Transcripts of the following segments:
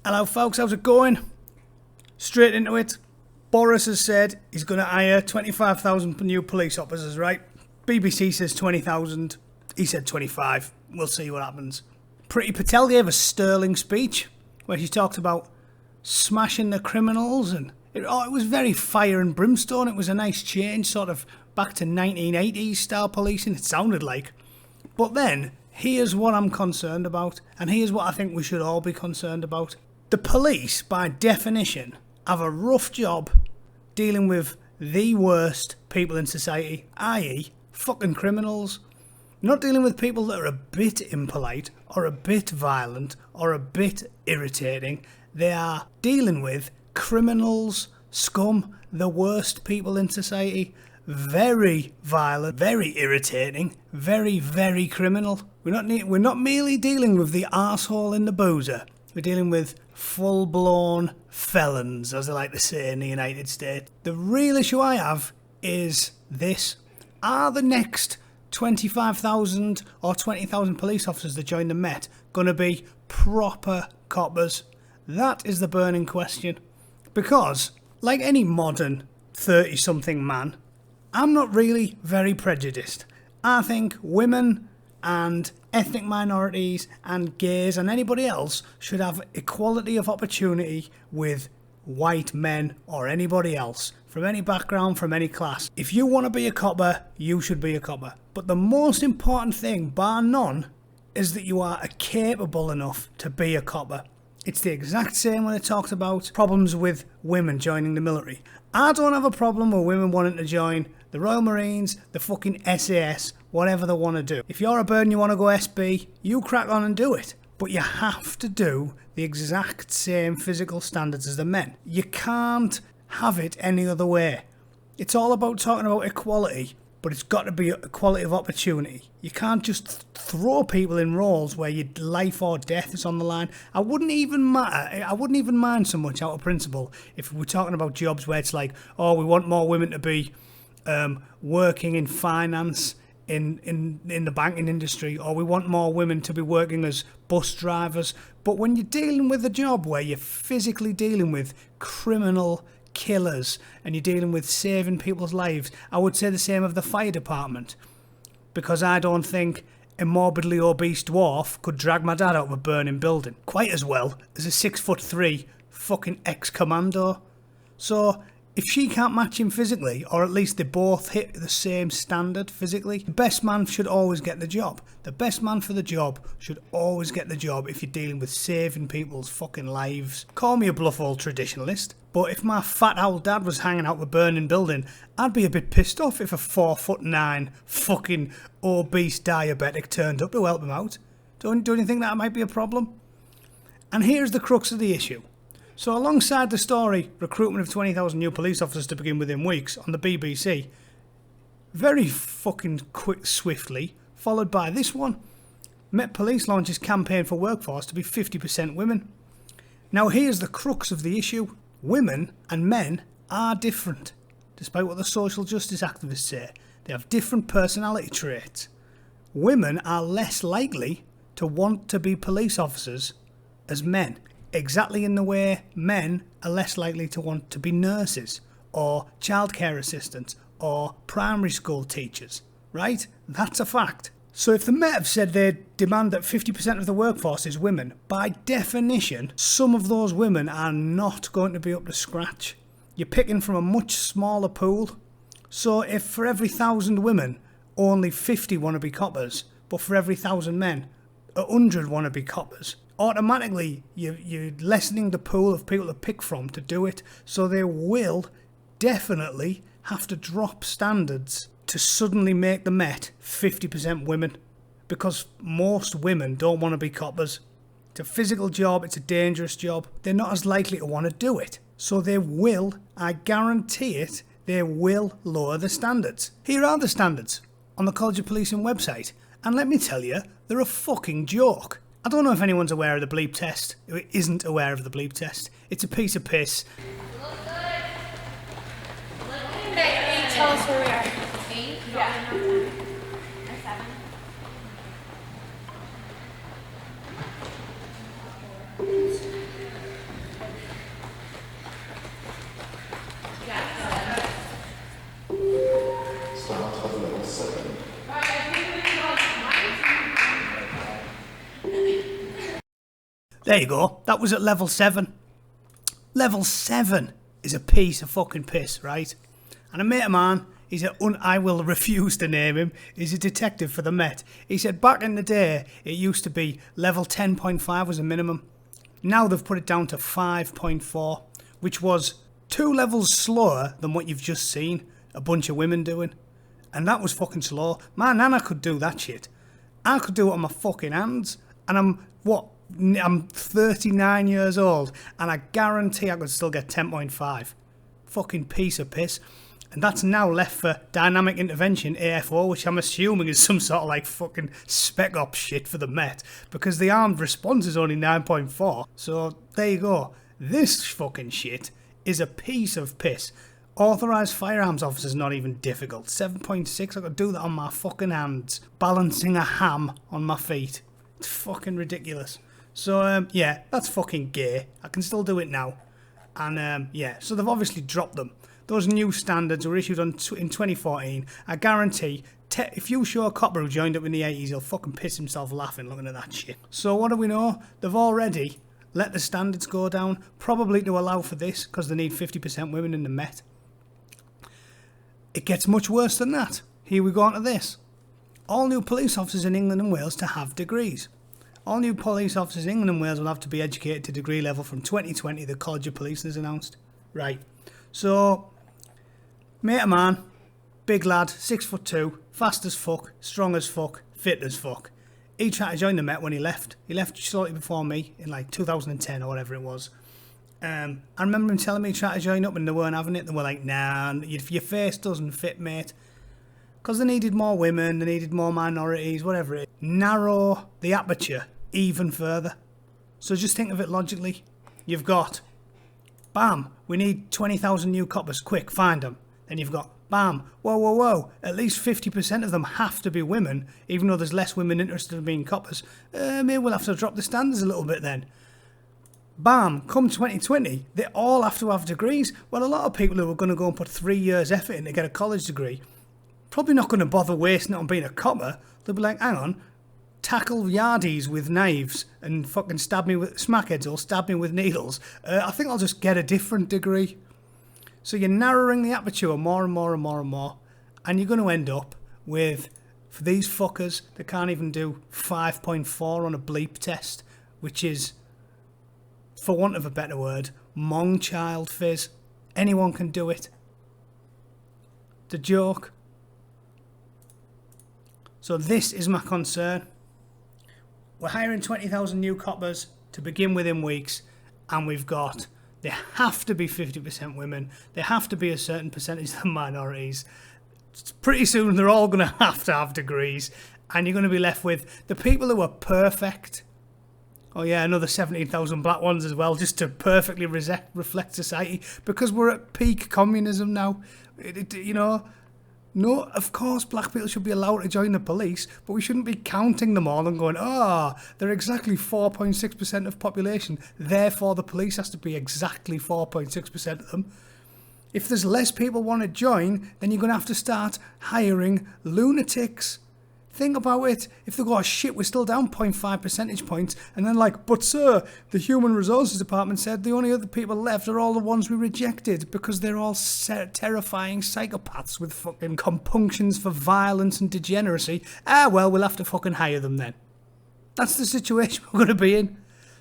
Hello folks, how's it going? Straight into it. Boris has said he's going to hire 25,000 new police officers, right? BBC says 20,000. He said 25. We'll see what happens. Pritti Patel gave a sterling speech where she talked about smashing the criminals, and it was very fire and brimstone. It was a nice change, sort of back to 1980s style policing, it sounded like. But then, here's what I'm concerned about, and here's what I think we should all be concerned about. The police, by definition, have a rough job dealing with the worst people in society, i.e. fucking criminals. Not dealing with people that are a bit impolite, or a bit violent, or a bit irritating. They are dealing with criminals, scum, the worst people in society. Very violent, very irritating, very, very criminal. We're not merely dealing with the arsehole in the boozer. We're dealing with full-blown felons, as they like to say in the United States. The real issue I have is this. Are the next 25,000 or 20,000 police officers that join the Met going to be proper coppers? That is the burning question. Because, like any modern 30-something man, I'm not really very prejudiced. I think women and ethnic minorities and gays and anybody else should have equality of opportunity with white men or anybody else, from any background, from any class. If you want to be a copper, you should be a copper. But the most important thing, bar none, is that you are capable enough to be a copper. It's the exact same when it talks about problems with women joining the military. I don't have a problem with women wanting to join the Royal Marines, the fucking SAS, whatever they want to do. If you're a bird and you want to go SB, you crack on and do it. But you have to do the exact same physical standards as the men. You can't have it any other way. It's all about talking about equality, but it's got to be equality of opportunity. You can't just throw people in roles where your life or death is on the line. I wouldn't even mind so much out of principle if we're talking about jobs where it's like, oh, we want more women to be working in finance, in the banking industry, or we want more women to be working as bus drivers. But when you're dealing with a job where you're physically dealing with criminal killers and you're dealing with saving people's lives, I would say the same of the fire department, because I don't think a morbidly obese dwarf could drag my dad out of a burning building quite as well as a 6'3" fucking ex-commando. So if she can't match him physically, or at least they both hit the same standard physically, the best man should always get the job. The best man for the job should always get the job if you're dealing with saving people's fucking lives. Call me a bluff old traditionalist, but if my fat old dad was hanging out with a burning building, I'd be a bit pissed off if a 4'9" fucking obese diabetic turned up to help him out. Don't you think that might be a problem? And here's the crux of the issue. So alongside the story, recruitment of 20,000 new police officers to begin within weeks on the BBC, very fucking quick, swiftly, followed by this one, Met Police launches campaign for workforce to be 50% women. Now here's the crux of the issue. Women and men are different, despite what the social justice activists say. They have different personality traits. Women are less likely to want to be police officers as men. Exactly in the way men are less likely to want to be nurses or childcare assistants or primary school teachers, right? That's a fact. So if the Met have said they demand that 50% of the workforce is women, by definition, some of those women are not going to be up to scratch. You're picking from a much smaller pool. So if for every 1,000 women, only 50 want to be coppers, but for every 1,000 men, 100 want to be coppers, automatically you're lessening the pool of people to pick from to do it. So they will definitely have to drop standards to suddenly make the Met 50% women, because most women don't want to be coppers. It's a physical job, it's a dangerous job. They're not as likely to want to do it. So they will, I guarantee it, they will lower the standards. Here are the standards on the College of Policing website, and let me tell you, they're a fucking joke. I don't know if anyone's aware of the bleep test, who isn't aware of the bleep test. It's a piece of piss. Okay, tell us where we are. 8? Yeah. Or 7? There you go. That was at level 7. Level 7 is a piece of fucking piss, right? And a mate of mine, I will refuse to name him, he's a detective for the Met. He said back in the day, it used to be level 10.5 was a minimum. Now they've put it down to 5.4, which was 2 levels slower than what you've just seen a bunch of women doing. And that was fucking slow. My nana could do that shit. I could do it on my fucking hands. And I'm 39 years old, and I guarantee I could still get 10.5. Fucking piece of piss. And that's now left for dynamic intervention, AFO, which I'm assuming is some sort of like fucking spec ops shit for the Met, because the armed response is only 9.4. So there you go. This fucking shit is a piece of piss. Authorised firearms officers not even difficult. 7.6, I could do that on my fucking hands, balancing a ham on my feet. It's fucking ridiculous. So, yeah, that's fucking gay. I can still do it now. And, yeah, so they've obviously dropped them. Those new standards were issued in 2014. I guarantee, if you show a copper who joined up in the 80s, he'll fucking piss himself laughing looking at that shit. So what do we know? They've already let the standards go down, probably to allow for this, because they need 50% women in the Met. It gets much worse than that. Here we go on to this. All new police officers in England and Wales to have degrees. All new police officers in England and Wales will have to be educated to degree level from 2020, the College of Police has announced. Right. So, mate of mine, big lad, 6'2", fast as fuck, strong as fuck, fit as fuck. He tried to join the Met when he left. He left shortly before me in like 2010 or whatever it was. I remember him telling me he tried to join up and they weren't having it. They were like, nah, your face doesn't fit, mate. Because they needed more women, they needed more minorities, whatever it is. Narrow the aperture even further. So just think of it logically. You've got, bam, we need 20,000 new coppers, quick, find them. Then you've got, bam, whoa, at least 50% of them have to be women, even though there's less women interested in being coppers. Maybe we'll have to drop the standards a little bit then. Bam, come 2020, they all have to have degrees. Well, a lot of people who are going to go and put 3 years effort in to get a college degree, probably not going to bother wasting it on being a copper. They'll be like, hang on, tackle yardies with knives and fucking smackheads or stab me with needles. I think I'll just get a different degree. So you're narrowing the aperture more and more and more and more. And you're going to end up with, for these fuckers, they can't even do 5.4 on a bleep test, which is, for want of a better word, mong child fizz. Anyone can do it. The joke. So this is my concern. We're hiring 20,000 new coppers to begin with in weeks, and we've got, they have to be 50% women, they have to be a certain percentage of minorities. Pretty soon they're all going to have degrees, and you're going to be left with the people who are perfect. Oh yeah, another 17,000 black ones as well, just to perfectly reflect society, because we're at peak communism now. You know, no, of course black people should be allowed to join the police, but we shouldn't be counting them all and going, they're exactly 4.6% of population, therefore the police has to be exactly 4.6% of them. If there's less people want to join, then you're going to have to start hiring lunatics. Think about it. If they go, oh shit, we're still down 0.5 percentage points, and then like, but sir, the Human Resources Department said the only other people left are all the ones we rejected because they're all terrifying psychopaths with fucking compunctions for violence and degeneracy. Well, we'll have to fucking hire them then. That's the situation we're going to be in.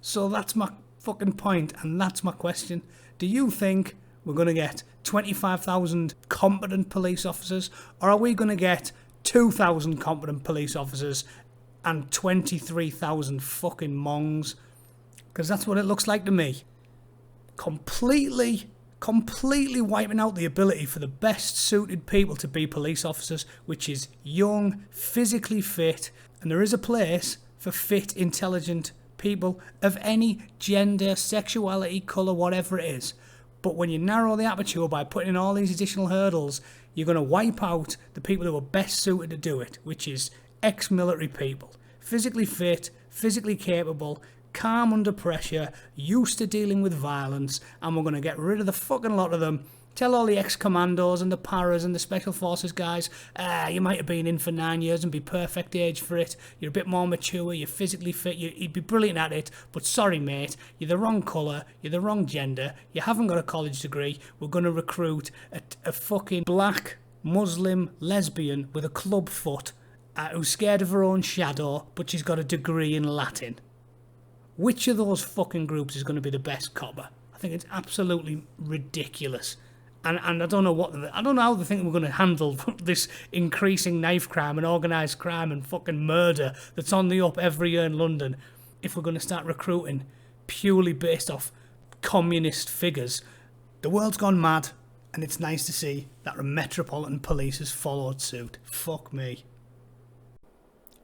So that's my fucking point, and that's my question. Do you think we're going to get 25,000 competent police officers, or are we going to get 2,000 competent police officers and 23,000 fucking mongs? Because that's what it looks like to me. Completely wiping out the ability for the best suited people to be police officers, which is young, physically fit, and there is a place for fit, intelligent people of any gender, sexuality, colour, whatever it is. But when you narrow the aperture by putting in all these additional hurdles, you're going to wipe out the people who are best suited to do it, which is ex-military people. Physically fit, physically capable, calm under pressure, used to dealing with violence, and we're going to get rid of the fucking lot of them Tell all the ex-commandos and the paras and the special forces guys, you might have been in for 9 years and be perfect age for it. You're a bit more mature, you're physically fit, you'd be brilliant at it. But sorry, mate, you're the wrong colour, you're the wrong gender, you haven't got a college degree. We're going to recruit a fucking black Muslim lesbian with a club foot who's scared of her own shadow, but she's got a degree in Latin. Which of those fucking groups is going to be the best copper? I think it's absolutely ridiculous. And I don't know I don't know how they think we're going to handle this increasing knife crime and organised crime and fucking murder that's on the up every year in London if we're going to start recruiting purely based off communist figures. The world's gone mad, and it's nice to see that the Metropolitan Police has followed suit. Fuck me.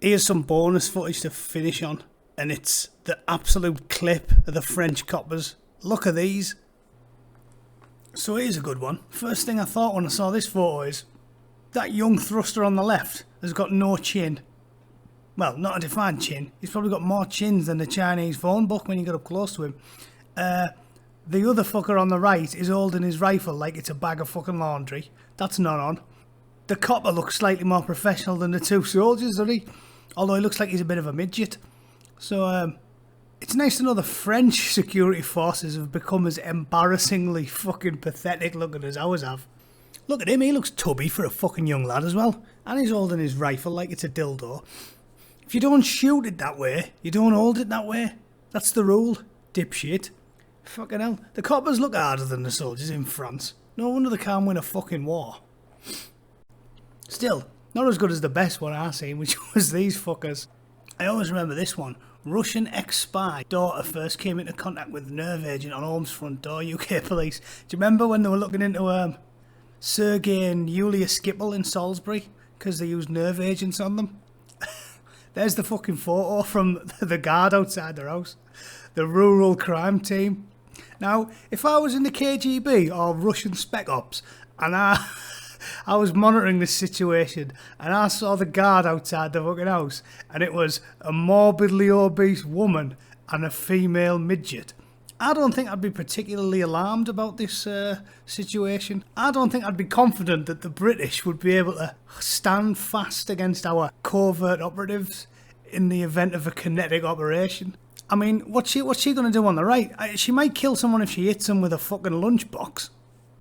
Here's some bonus footage to finish on, and it's the absolute clip of the French coppers. Look at these. So here's a good one. First thing I thought when I saw this photo is that young thruster on the left has got no chin. Well, not a defined chin. He's probably got more chins than the Chinese phone book when you get up close to him. The other fucker on the right is holding his rifle like it's a bag of fucking laundry. That's not on. The copper looks slightly more professional than the two soldiers, doesn't he? Although he looks like he's a bit of a midget. So, it's nice to know the French security forces have become as embarrassingly fucking pathetic looking as ours have. Look at him, he looks tubby for a fucking young lad as well. And he's holding his rifle like it's a dildo. If you don't shoot it that way, you don't hold it that way. That's the rule, dipshit. Fucking hell. The coppers look harder than the soldiers in France. No wonder they can't win a fucking war. Still, not as good as the best one I've seen, which was these fuckers. I always remember this one. Russian ex-spy daughter first came into contact with nerve agent on Holmes' front door, UK police. Do you remember when they were looking into Sergei and Yulia Skipple in Salisbury? Because they used nerve agents on them? There's the fucking photo from the guard outside their house. The rural crime team. Now, if I was in the KGB or Russian Spec Ops and I was monitoring this situation and I saw the guard outside the fucking house and it was a morbidly obese woman and a female midget, I don't think I'd be particularly alarmed about this situation. I don't think I'd be confident that the British would be able to stand fast against our covert operatives in the event of a kinetic operation. I mean, what's she going to do on the right? She might kill someone if she hits them with a fucking lunchbox.